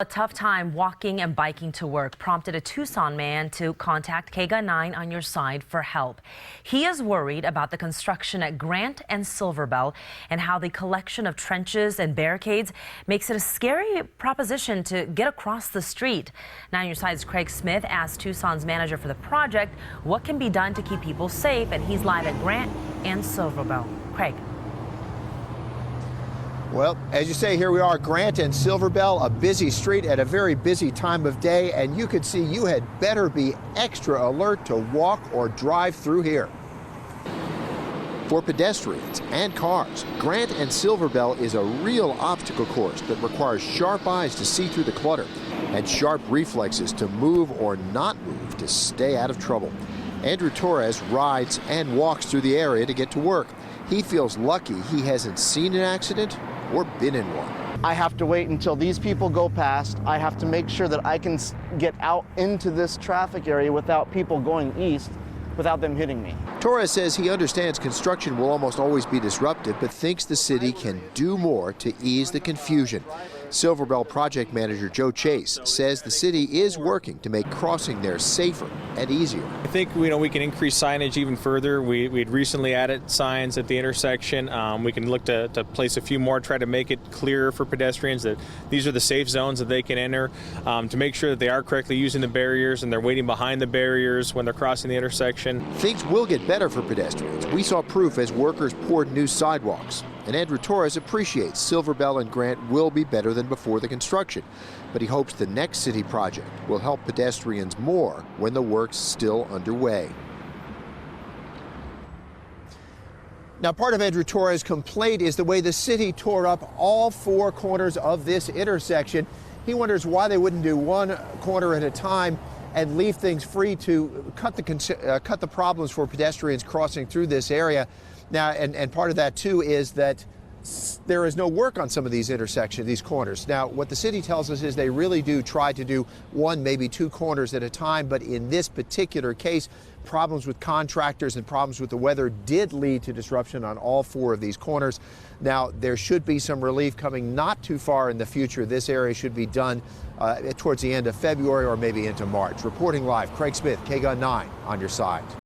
A tough time walking and biking to work prompted a Tucson man to contact KGUN-9 on your side for help. He is worried about the construction at Grant and Silverbell and how the collection of trenches and barricades makes it a scary proposition to get across the street. Now on your side's Craig Smith asked Tucson's manager for the project what can be done to keep people safe, and he's live at Grant and Silverbell. Craig. Well, as you say, here we are, Grant and Silverbell, a busy street at a very busy time of day, and you could see you had better be extra alert to walk or drive through here. For pedestrians and cars, Grant and Silverbell is a real obstacle course that requires sharp eyes to see through the clutter and sharp reflexes to move or not move to stay out of trouble. Andrew Torres rides and walks through the area to get to work. He feels lucky he hasn't seen an accident or been in one. I have to wait until these people go past. I have to make sure that I can get out into this traffic area without people going east, without them hitting me. Torres says he understands construction will almost always be disruptive, but thinks the city can do more to ease the confusion. Silverbell project manager Joe Chase says the city is working to make crossing there safer and easier. I think we can increase signage even further. We'd recently added signs at the intersection. We can look to place a few more, try to make it clearer for pedestrians that these are the safe zones that they can enter, to make sure that they are correctly using the barriers and they're waiting behind the barriers when they're crossing the intersection. Things will get better for pedestrians. We saw proof as workers poured new sidewalks. And Andrew Torres appreciates Silverbell and Grant will be better than before the construction, but he hopes the next city project will help pedestrians more when the work's still underway. Now, part of Andrew Torres' complaint is the way the city tore up all four corners of this intersection. He wonders why they wouldn't do one corner at a time and leave things free to cut the problems for pedestrians crossing through this area. Now, and part of that, too, is that there is no work on some of these intersections, these corners. Now, what the city tells us is they really do try to do one, maybe two corners at a time. But in this particular case, problems with contractors and problems with the weather did lead to disruption on all four of these corners. Now, there should be some relief coming not too far in the future. This area should be done towards the end of February or maybe into March. Reporting live, Craig Smith, KGUN-9 on your side.